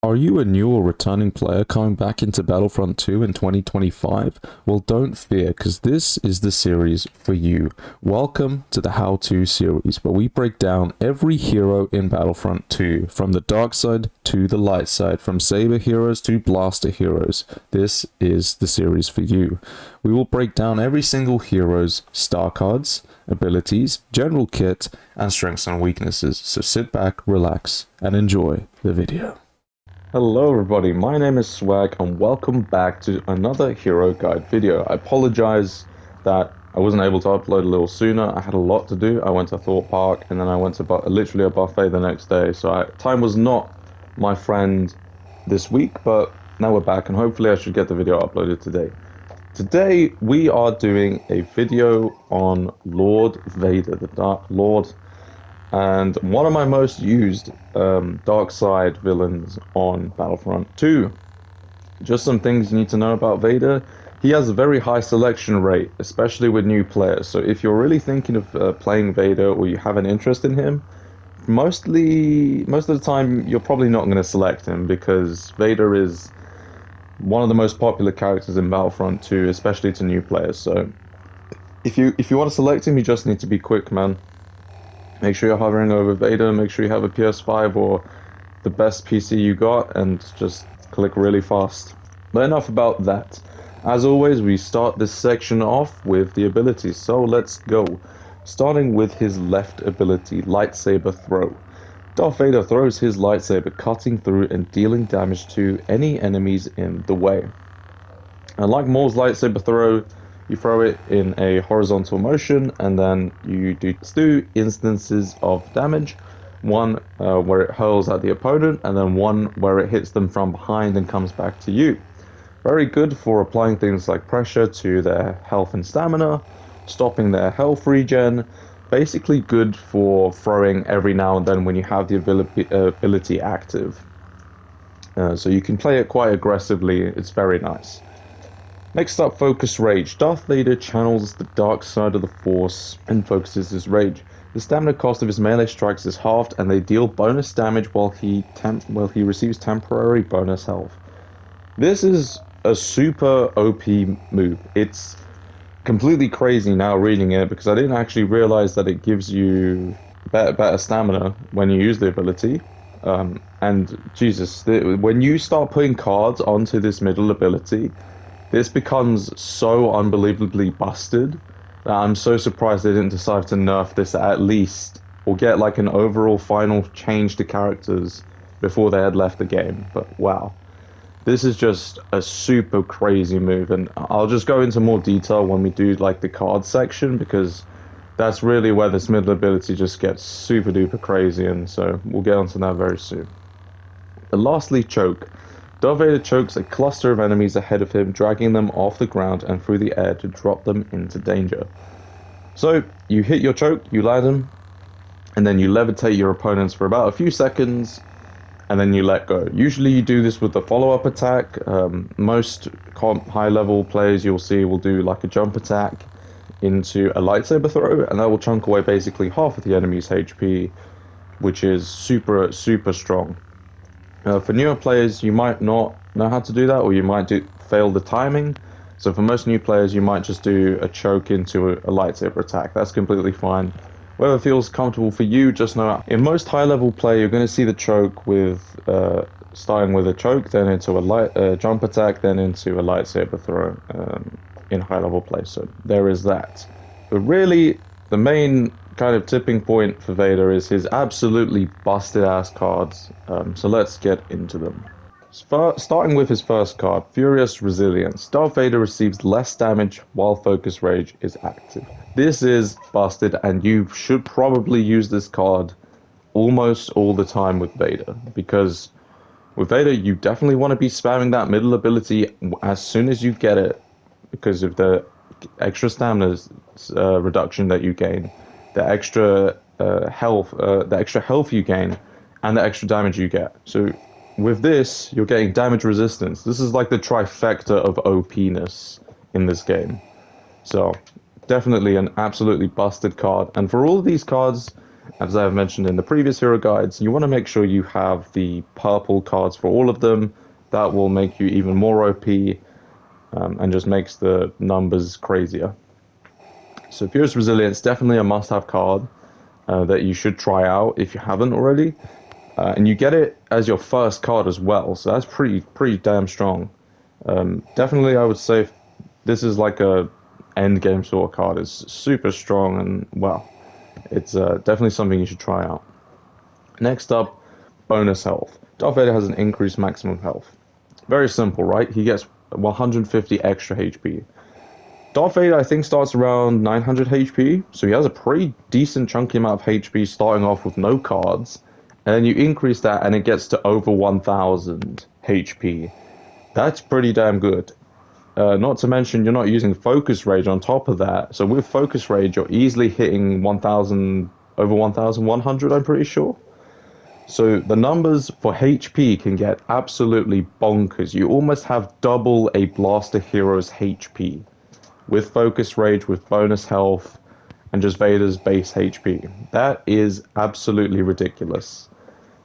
Are you a new or returning player coming back into Battlefront 2 in 2025? Well, don't fear, because this is the series for you. Welcome to the How To series, where we break down every hero in Battlefront 2, from the dark side to the light side, from saber heroes to blaster heroes. This is the series for you. We will break down every single hero's star cards, abilities, general kit, and strengths and weaknesses. So sit back, relax, and enjoy the video. Hello everybody, my name is Swag and welcome back to another hero guide video. I apologize that I wasn't able to upload a little sooner. I had a lot to do. I went to Thorpe Park and then I went to literally a buffet the next day. So time was not my friend this week, but now we're back and hopefully I should get the video uploaded today. Today we are doing a video on Lord Vader, the Dark Lord, and one of my most used dark side villains on Battlefront 2. Just some things you need to know about Vader. He has a very high selection rate, especially with new players. So if you're really thinking of playing Vader or you have an interest in him, most of the time you're probably not going to select him because Vader is one of the most popular characters in Battlefront 2, especially to new players. So if you want to select him, you just need to be quick, man. Make sure you're hovering over Vader, make sure you have a PS5 or the best PC you got, and just click really fast. But enough about that. As always, we start this section off with the abilities, so let's go. Starting with his left ability, Lightsaber Throw. Darth Vader throws his lightsaber, cutting through and dealing damage to any enemies in the way. And like Maul's lightsaber throw, you throw it in a horizontal motion, and then you do two instances of damage. One where it hurls at the opponent, and then one where it hits them from behind and comes back to you. Very good for applying things like pressure to their health and stamina, stopping their health regen. Basically good for throwing every now and then when you have the ability active. So you can play it quite aggressively, it's very nice. Next up, Focus Rage. Darth Vader channels the dark side of the Force and focuses his rage. The stamina cost of his melee strikes is halved, and they deal bonus damage while he receives temporary bonus health. This is a super OP move. It's completely crazy now reading it because I didn't actually realize that it gives you better stamina when you use the ability. And Jesus, when you start putting cards onto this middle ability, this becomes so unbelievably busted that I'm so surprised they didn't decide to nerf this at least, or get like an overall final change to characters before they had left the game. But wow, this is just a super crazy move, and I'll just go into more detail when we do like the card section, because that's really where this middle ability just gets super duper crazy, and so we'll get onto that very soon. And lastly, Choke. Darth Vader chokes a cluster of enemies ahead of him, dragging them off the ground and through the air to drop them into danger. So, you hit your choke, you land them, and then you levitate your opponents for about a few seconds, and then you let go. Usually you do this with the follow-up attack. Most high-level players you'll see will do like a jump attack into a lightsaber throw, and that will chunk away basically half of the enemy's HP, which is super, super strong. For newer players, you might not know how to do that, or you might fail the timing. So for most new players, you might just do a choke into a lightsaber attack. That's completely fine. Whatever feels comfortable for you, just know in most high-level play, you're going to see the choke with starting with a choke, then into a jump attack, then into a lightsaber throw in high-level play. So there is that. But really, the main kind of tipping point for Vader is his absolutely busted ass cards. So let's get into them. Starting with his first card, Furious Resilience. Darth Vader receives less damage while Focus Rage is active. This is busted, and you should probably use this card almost all the time with Vader, because with Vader you definitely want to be spamming that middle ability as soon as you get it, because of the extra stamina reduction that you gain, the extra health you gain, and the extra damage you get. So with this, you're getting damage resistance. This is like the trifecta of OP-ness in this game. So definitely an absolutely busted card. And for all of these cards, As I've mentioned in the previous hero guides, you want to make sure you have the purple cards for all of them. That will make you even more OP and just makes the numbers crazier. So Fierce Resilience, definitely a must-have card that you should try out if you haven't already. And you get it as your first card as well, so that's pretty damn strong. Definitely, I would say this is like a end game sort of card. It's super strong and well, it's definitely something you should try out. Next up, bonus health. Darth Vader has an increased maximum health. Very simple, right? He gets 150 extra HP. Darth Vader, I think, starts around 900 HP, so he has a pretty decent chunky amount of HP starting off with no cards, and then you increase that and it gets to over 1000 HP. That's pretty damn good. Not to mention, you're not using Focus Rage on top of that. So with Focus Rage, you're easily hitting 1000, over 1100, I'm pretty sure. So the numbers for HP can get absolutely bonkers. You almost have double a Blaster hero's HP with Focus Rage, with bonus health, and just Vader's base HP. That is absolutely ridiculous.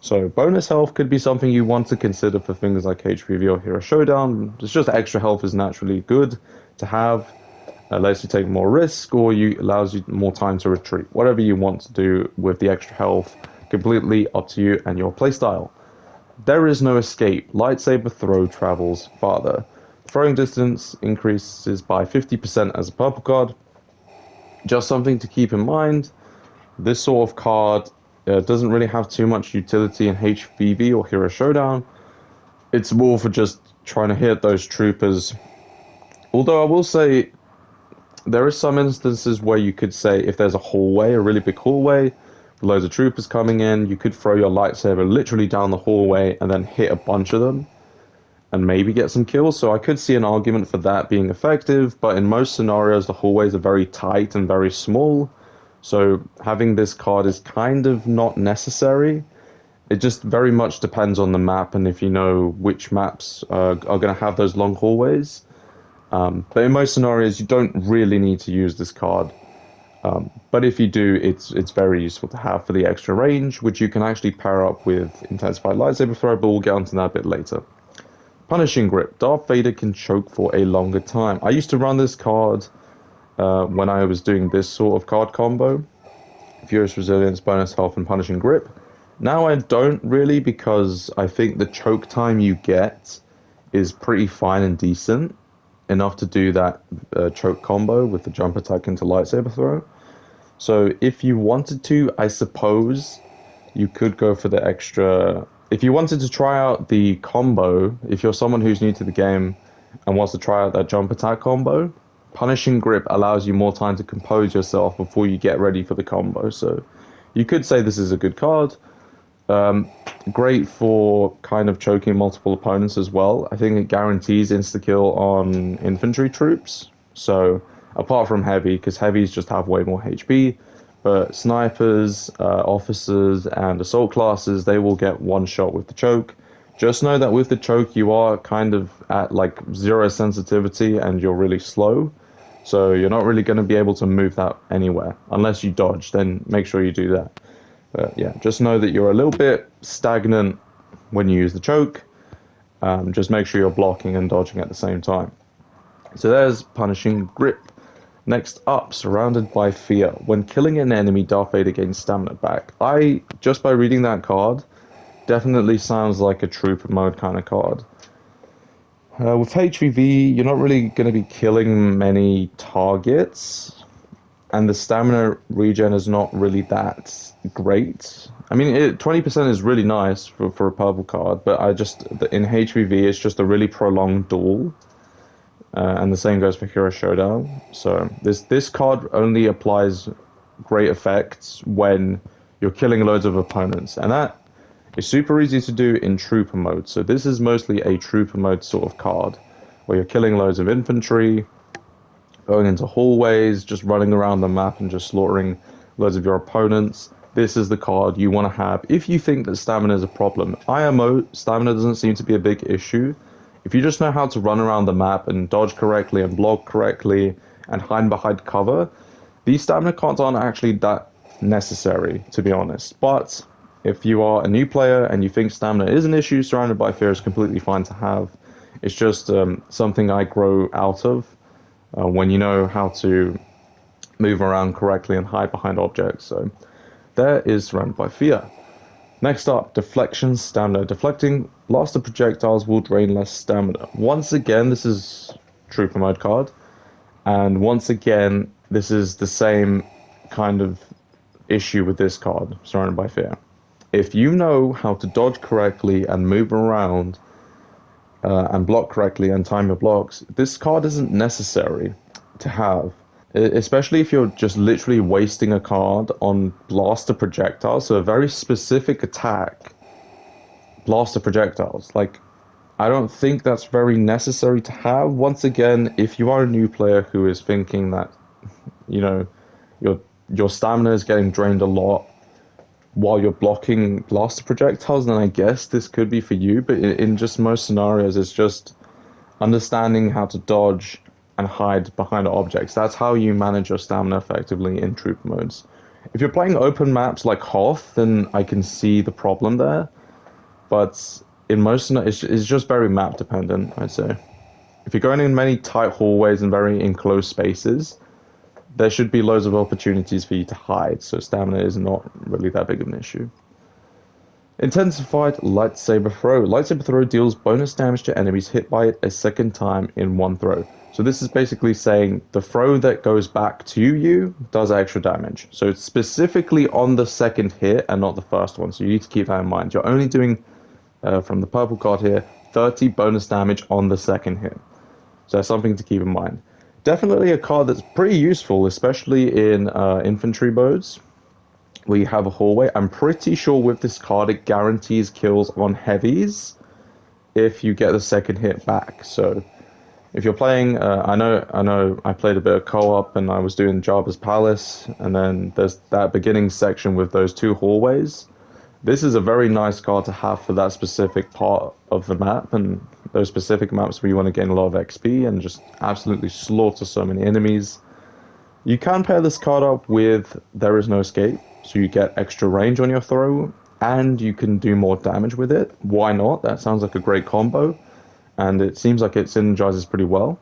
So bonus health could be something you want to consider for things like HVV or Hero Showdown. It's just extra health is naturally good to have. It lets you take more risk or allows you more time to retreat. Whatever you want to do with the extra health, completely up to you and your playstyle. There is no escape. Lightsaber throw travels farther. Throwing distance increases by 50% as a purple card. Just something to keep in mind. This sort of card doesn't really have too much utility in HVV or Hero Showdown. It's more for just trying to hit those troopers. Although I will say, there are some instances where you could say if there's a hallway, a really big hallway, with loads of troopers coming in, you could throw your lightsaber literally down the hallway and then hit a bunch of them and maybe get some kills. So I could see an argument for that being effective, but in most scenarios, the hallways are very tight and very small. So having this card is kind of not necessary. It just very much depends on the map and if you know which maps are going to have those long hallways. But in most scenarios, you don't really need to use this card. But if you do, it's very useful to have for the extra range, which you can actually pair up with Intensified Lightsaber Throw, but we'll get onto that a bit later. Punishing Grip. Darth Vader can choke for a longer time. I used to run this card when I was doing this sort of card combo. Furious Resilience, Bonus Health, and Punishing Grip. Now I don't really, because I think the choke time you get is pretty fine and decent. Enough to do that choke combo with the jump attack into lightsaber throw. So if you wanted to, I suppose you could go for the extra. If you wanted to try out the combo, if you're someone who's new to the game and wants to try out that jump attack combo, Punishing Grip allows you more time to compose yourself before you get ready for the combo. So you could say this is a good card. Great for kind of choking multiple opponents as well. I think it guarantees insta-kill on infantry troops. So apart from heavy, because heavies just have way more HP, but snipers, officers, and assault classes, they will get one shot with the choke. Just know that with the choke, you are kind of at like 0 sensitivity and you're really slow. So you're not really going to be able to move that anywhere. Unless you dodge, then make sure you do that. But yeah, just know that you're a little bit stagnant when you use the choke. Just make sure you're blocking and dodging at the same time. So there's Punishing Grip. Next up, Surrounded by Fear. When killing an enemy, Darth Vader gains stamina back. Just by reading that card, definitely sounds like a trooper mode kind of card. With HVV, you're not really going to be killing many targets, and the stamina regen is not really that great. I mean, 20% is really nice for a purple card, but in HVV, it's just a really prolonged duel. And the same goes for Hero Showdown. So this card only applies great effects when you're killing loads of opponents, and that is super easy to do in trooper mode. So this is mostly a trooper mode sort of card, where you're killing loads of infantry, going into hallways, just running around the map and just slaughtering loads of your opponents. This is the card you want to have if you think that stamina is a problem. IMO, stamina doesn't seem to be a big issue. If you just know how to run around the map and dodge correctly and block correctly and hide behind cover, these stamina cards aren't actually that necessary, to be honest. But if you are a new player and you think stamina is an issue, Surrounded by Fear is completely fine to have. It's just something I grow out of when you know how to move around correctly and hide behind objects. So there is Surrounded by Fear. Next up, Deflection Stamina. Deflecting blaster projectiles will drain less stamina. Once again, this is Trooper Mode card. And once again, this is the same kind of issue with this card, Surrounded by Fear. If you know how to dodge correctly and move around and block correctly and time your blocks, this card isn't necessary to have. Especially if you're just literally wasting a card on blaster projectiles, so a very specific attack, blaster projectiles. Like, I don't think that's very necessary to have. Once again, if you are a new player who is thinking that, you know, your stamina is getting drained a lot while you're blocking blaster projectiles, then I guess this could be for you. But in just most scenarios, it's just understanding how to dodge and hide behind objects. That's how you manage your stamina effectively in troop modes. If you're playing open maps like Hoth, then I can see the problem there. But in most, it's just very map dependent, I'd say. If you're going in many tight hallways and very enclosed spaces, there should be loads of opportunities for you to hide, so stamina is not really that big of an issue. Intensified Lightsaber Throw. Lightsaber Throw deals bonus damage to enemies hit by it a second time in one throw. So this is basically saying the throw that goes back to you does extra damage. So it's specifically on the second hit and not the first one, so you need to keep that in mind. You're only doing, from the purple card here, 30 bonus damage on the second hit. So that's something to keep in mind. Definitely a card that's pretty useful, especially in infantry modes where you have a hallway. I'm pretty sure with this card it guarantees kills on heavies if you get the second hit back. So if you're playing, I know I played a bit of co-op and I was doing Jabba's Palace, and then there's that beginning section with those two hallways. This is a very nice card to have for that specific part of the map, and those specific maps where you want to gain a lot of XP and just absolutely slaughter so many enemies. You can pair this card up with There Is No Escape, so you get extra range on your throw, and you can do more damage with it. Why not? That sounds like a great combo, and it seems like it synergizes pretty well.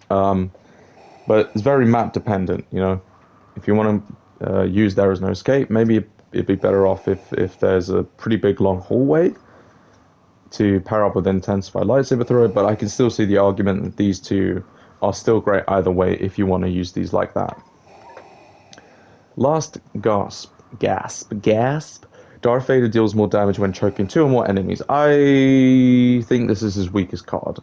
But it's very map dependent, you know. If you want to use There Is No Escape, maybe it'd be better off if there's a pretty big long hallway to pair up with Intensified Lightsaber Throw, but I can still see the argument that these two are still great either way if you want to use these like that. Last gasp. Darth Vader deals more damage when choking two or more enemies. I think this is his weakest card.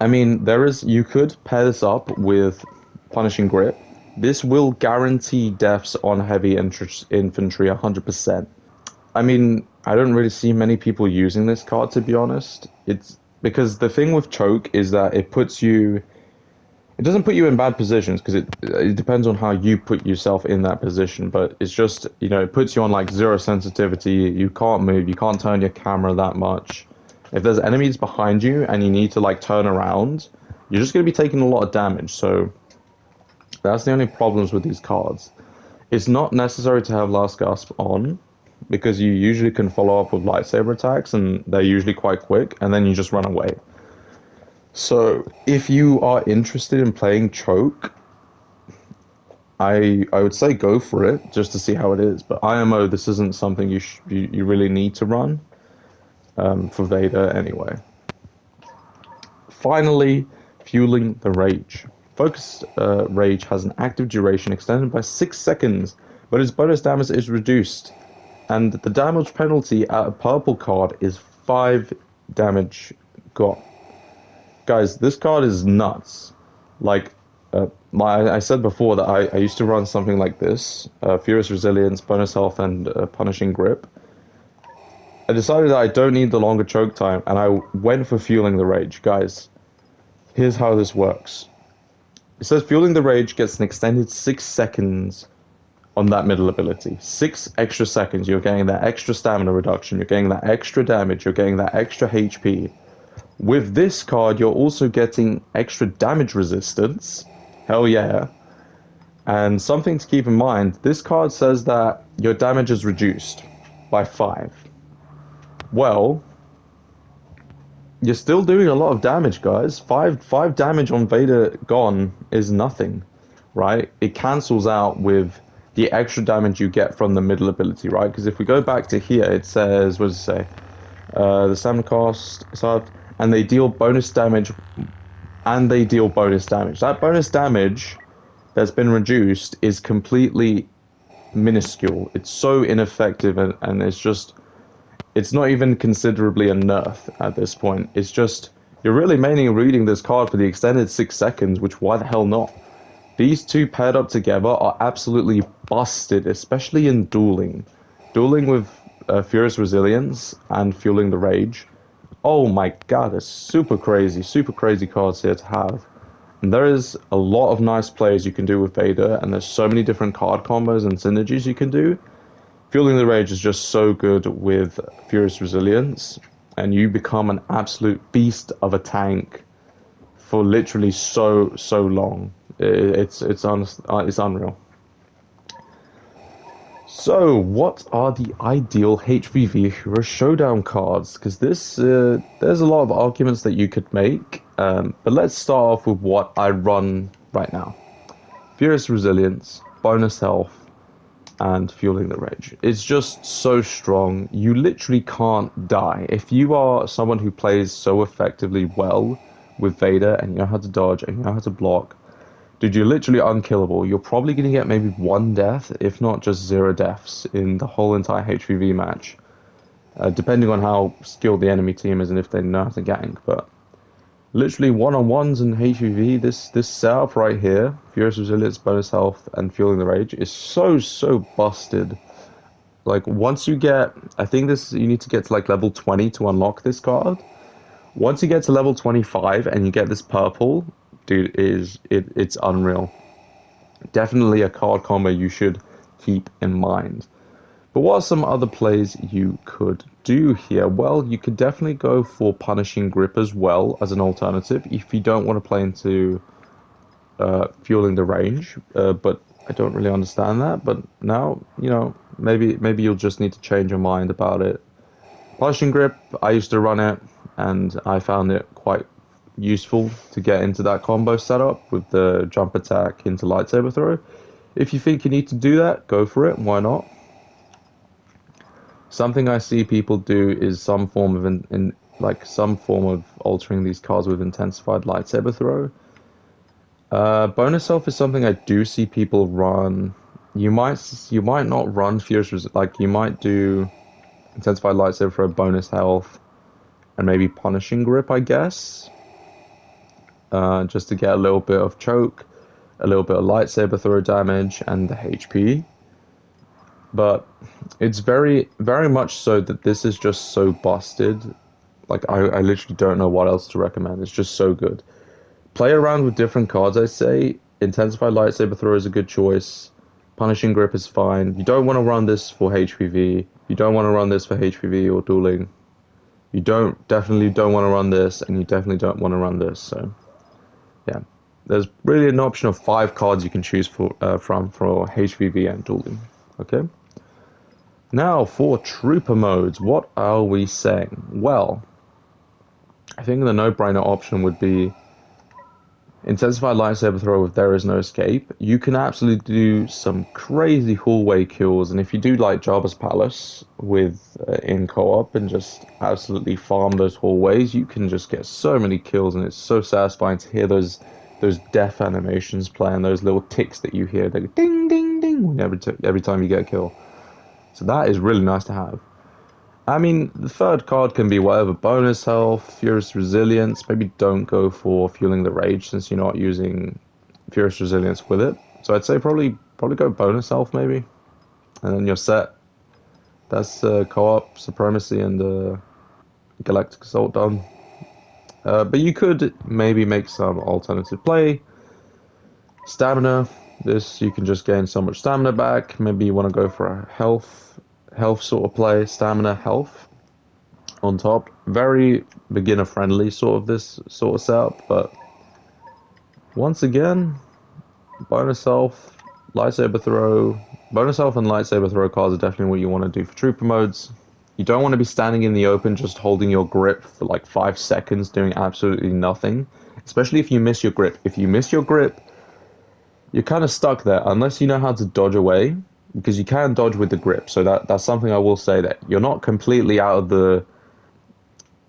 I mean, you could pair this up with Punishing Grip. This will guarantee deaths on heavy infantry 100%. I mean, I don't really see many people using this card, to be honest. It's because the thing with choke is that it doesn't put you in bad positions, because it depends on how you put yourself in that position, but it's just, you know, it puts you on like 0 sensitivity. You can't move, you can't turn your camera that much. If there's enemies behind you and you need to like turn around, you're just going to be taking a lot of damage. So that's the only problems with these cards. It's not necessary to have Last Gasp on, because you usually can follow up with lightsaber attacks, and they're usually quite quick, and then you just run away. So if you are interested in playing choke, I would say go for it just to see how it is. But IMO, this isn't something you really need to run for Vader anyway. Finally, Fueling the Rage. Focused Rage has an active duration extended by 6 seconds, but its bonus damage is reduced, and the damage penalty at a purple card is 5 damage got. Guys, this card is nuts. Like, I said before that I used to run something like this, Furious Resilience, Bonus Health, and Punishing Grip. I decided that I don't need the longer choke time, and I went for Fueling the Rage. Guys, here's how this works. It says Fueling the Rage gets an extended 6 seconds on that middle ability. 6 extra seconds. You're getting that extra stamina reduction. You're getting that extra damage. You're getting that extra HP. With this card, you're also getting extra damage resistance. Hell yeah. And something to keep in mind, this card says that your damage is reduced by 5. Well, you're still doing a lot of damage, guys. Five damage on Vader gone is nothing, right? It cancels out with the extra damage you get from the middle ability, right? Because if we go back to here, it says, what does it say? The stamina cost, and they deal bonus damage, and they deal bonus damage. That bonus damage that's been reduced is completely minuscule. It's so ineffective, and it's just, it's not even considerably a nerf at this point. It's just, you're really mainly reading this card for the extended 6 seconds, which why the hell not? These two paired up together are absolutely busted, especially in dueling. Dueling with Furious Resilience and Fueling the Rage. Oh my god, there's super crazy cards here to have. And there is a lot of nice plays you can do with Vader, and there's so many different card combos and synergies you can do. Fueling the Rage is just so good with Furious Resilience, and you become an absolute beast of a tank for literally so long. It's unreal. So, what are the ideal HVV Hero Showdown cards? Because this, there's a lot of arguments that you could make, but let's start off with what I run right now. Furious Resilience, bonus health, and Fueling the Rage. It's just so strong. You literally can't die. If you are someone who plays so effectively well with Vader, and you know how to dodge, and you know how to block, dude, you're literally unkillable. You're probably going to get maybe 1 death, if not just 0 deaths, in the whole entire HVV match. Depending on how skilled the enemy team is and if they know how to gank. But literally one-on-ones in HVV, this setup right here, Furious Resilience, bonus health, and Fueling the Rage, is so busted. Like, once you get, I think this, you need to get to like level 20 to unlock this card. Once you get to level 25 and you get this purple, dude, it's unreal. Definitely a card combo you should keep in mind. But what are some other plays you could do here? Well, you could definitely go for Punishing Grip as well as an alternative if you don't want to play into Fueling the Range. But I don't really understand that. But now, you know, maybe you'll just need to change your mind about it. Punishing Grip, I used to run it, and I found it quite useful to get into that combo setup with the jump attack into lightsaber throw. If you think you need to do that, go for it. Why not? Something I see people do is some form of some form of altering these cards with intensified lightsaber throw. Bonus health is something I do see people run. You might not run like you might do intensified lightsaber throw, bonus health, and maybe Punishing Grip, I guess. Just to get a little bit of choke, a little bit of lightsaber throw damage, and the HP. But it's very much so that this is just so busted. Like, I literally don't know what else to recommend. It's just so good. Play around with different cards, I say. Intensified lightsaber throw is a good choice. Punishing Grip is fine. You don't want to run this for HVV. You don't want to run this for HVV or dueling. You definitely don't want to run this, and you definitely don't want to run this, so yeah. There's really an option of 5 cards you can choose from for HVV and dueling. Okay. Now for trooper modes, what are we saying? Well, I think the no-brainer option would be intensified lightsaber throw if there is no escape. You can absolutely do some crazy hallway kills, and if you do like Jabba's Palace with in co-op and just absolutely farm those hallways, you can just get so many kills, and it's so satisfying to hear those death animations play and those little ticks that you hear, they go ding ding ding every time you get a kill. So that is really nice to have. I mean, the third card can be whatever, bonus health, Furious Resilience. Maybe don't go for Fueling the Rage since you're not using Furious Resilience with it. So I'd say probably go bonus health maybe, and then you're set. That's co-op, Supremacy, and Galactic Assault done. But you could maybe make some alternative play. Stamina. This, you can just gain so much stamina back. Maybe you want to go for a health sort of play, stamina health on top. Very beginner friendly sort of this sort of setup, but once again, bonus health, lightsaber throw, bonus health and lightsaber throw cards are definitely what you want to do for trooper modes. You don't want to be standing in the open just holding your grip for like 5 seconds doing absolutely nothing, especially if you miss your grip. If you miss your grip, you're kind of stuck there unless you know how to dodge away, because you can dodge with the grip. So that's something I will say, that you're not completely out of the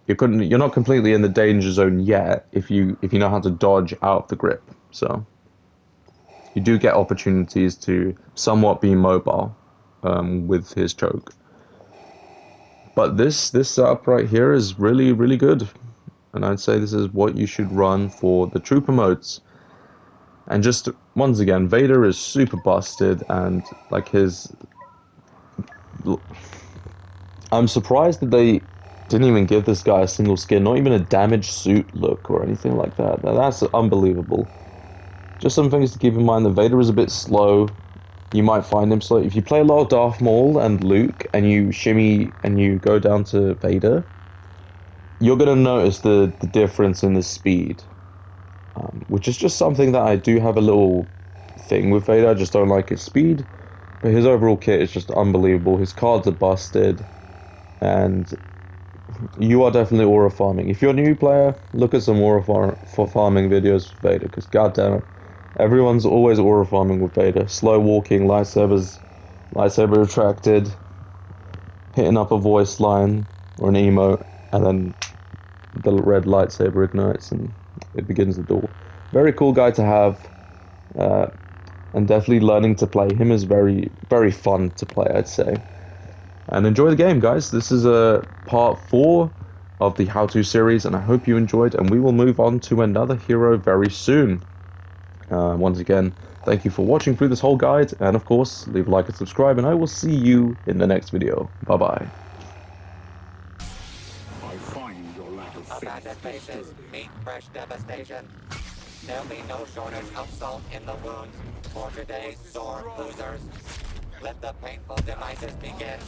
you're not completely in the danger zone yet if you know how to dodge out of the grip. So you do get opportunities to somewhat be mobile with his choke. But this setup right here is really, really good. And I'd say this is what you should run for the trooper modes. And just, once again, Vader is super busted, and like his... I'm surprised that they didn't even give this guy a single skin, not even a damaged suit look or anything like that. Now, that's unbelievable. Just some things to keep in mind. The Vader is a bit slow. You might find him slow. If you play a lot of Darth Maul and Luke, and you shimmy and you go down to Vader, you're going to notice the difference in the speed. Which is just something that I do have a little thing with Vader. I just don't like his speed. But his overall kit is just unbelievable. His cards are busted. And you are definitely aura farming. If you're a new player, look at some aura farming videos with Vader, because goddamn it, everyone's always aura farming with Vader. Slow walking, lightsaber retracted, hitting up a voice line or an emote, and then the red lightsaber ignites and it begins the duel. Very cool guy to have, and definitely learning to play him is very, very fun to play, I'd say. And enjoy the game, guys. This is a part 4 of the how-to series, and I hope you enjoyed, and we will move on to another hero very soon. Once again, thank you for watching through this whole guide, and of course, leave a like and subscribe, and I will see you in the next video. Bye-bye. I find your lack of Abandoned faces meet fresh devastation. There'll be no shortage of salt in the wounds for today's sore losers. Let the painful demises begin.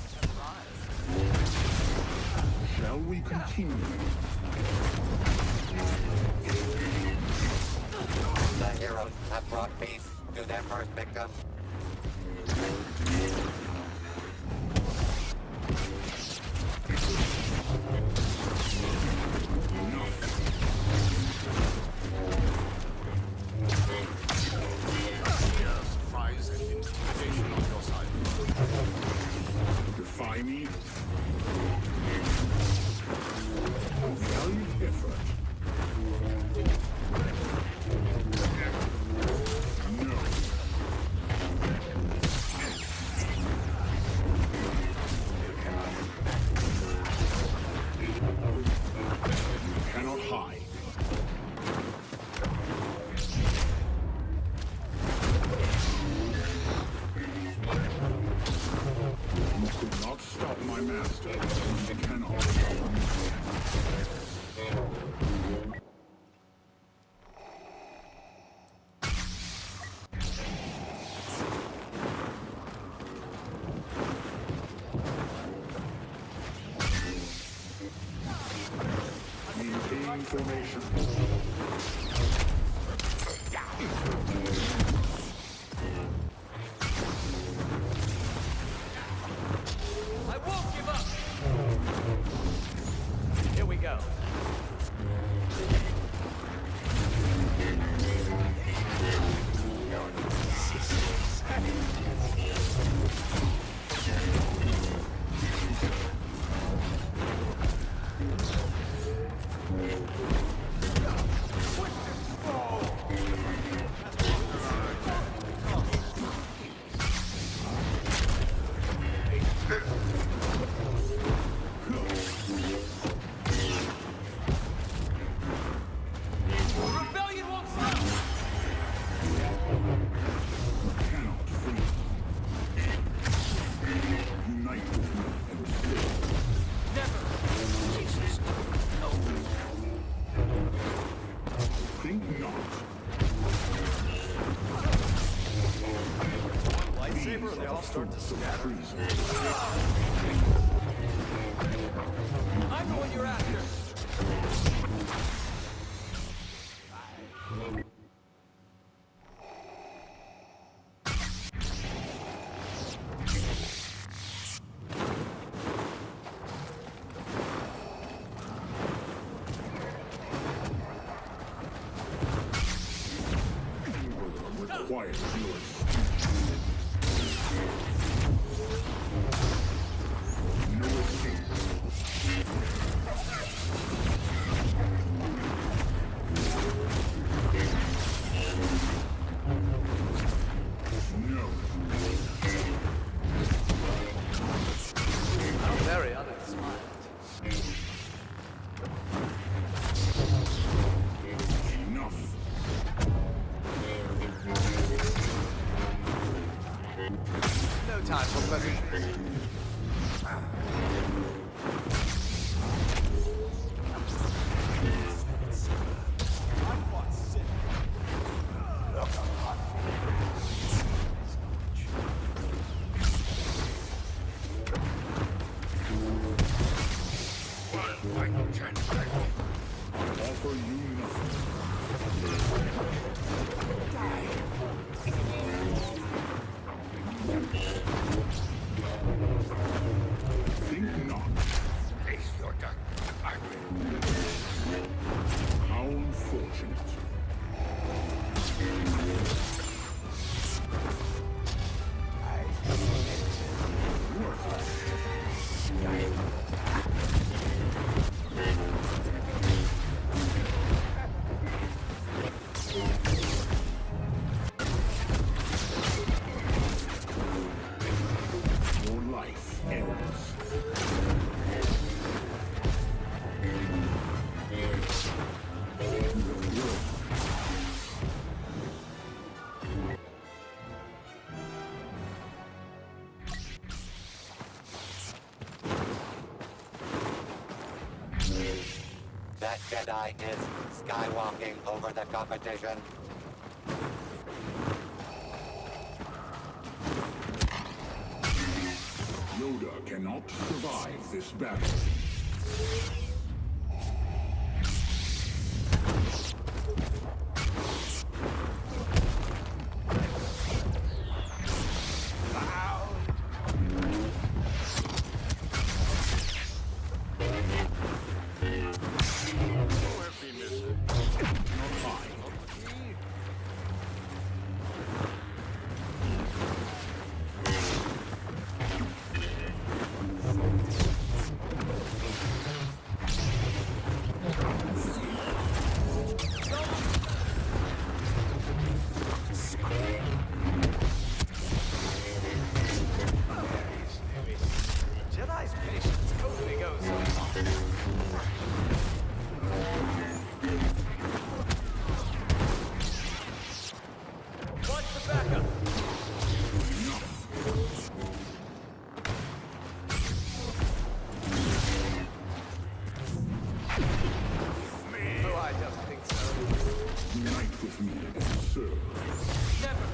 Shall we continue? The heroes have brought peace to their first victim. Surprise and intimidation on your side. Defy me? Valiant effort. No. You cannot hide. You could not stop my master. You cannot. Maintain formation. I won't give up! Here we go. Rebellion won't stop! Cannot free. Unite with me and Never! Jesus! No! think not. Lightsaber, they all start to scatter. I know what you're after! requires yours. No escape. No. How very uninspired. Enough. No time for pleasantries. Offer you nothing. Think not. Face your dark. I will. How unfortunate. Your life ends. That Jedi is skywalking over the competition. Yoda cannot survive this battle. Jedi's patience only goes so far. Watch the backup. Oh, I don't think so. Unite with me and serve. Never.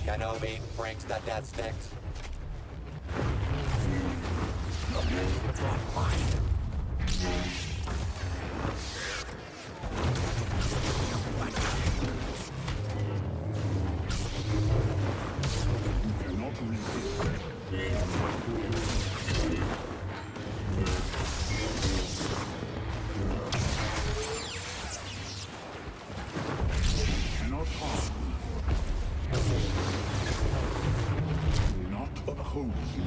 Kenobi brings the death sticks. You cannot resist. Cannot harm. Do not oppose me.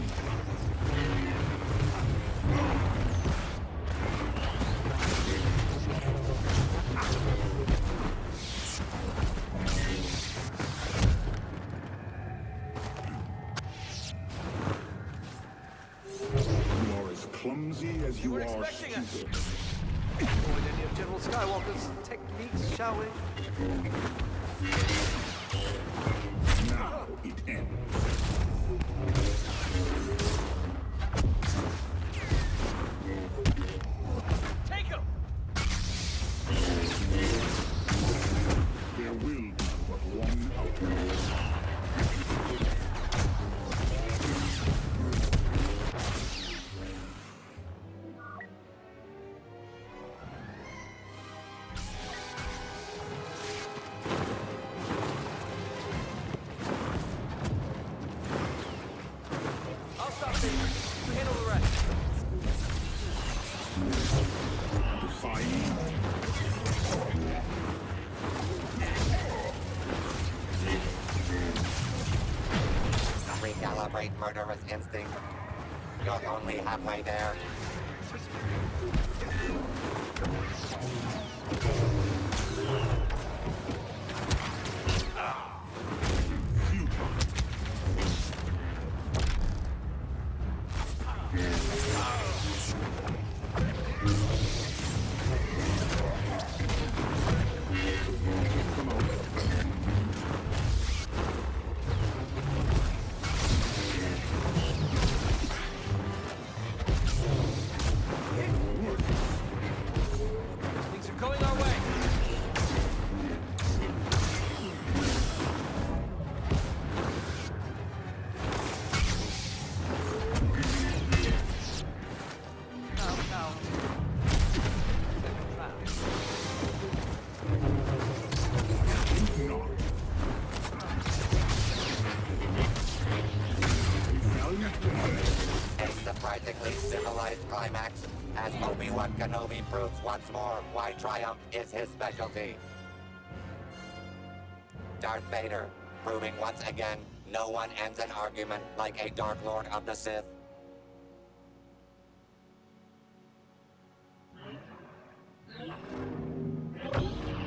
You are as clumsy as you We're are expecting us. stupid. Avoid any of General Skywalker's techniques, shall we? Now it ends. Take him! There will be but one outcome. I'll stop Vader. You handle the rest. Defying. Recalibrate murderous instinct. You're only halfway there. Things are going our way. Now. A surprisingly civilized climax, as Obi-Wan Kenobi proves once more why triumph is his specialty. Darth Vader, proving once again no one ends an argument like a Dark Lord of the Sith.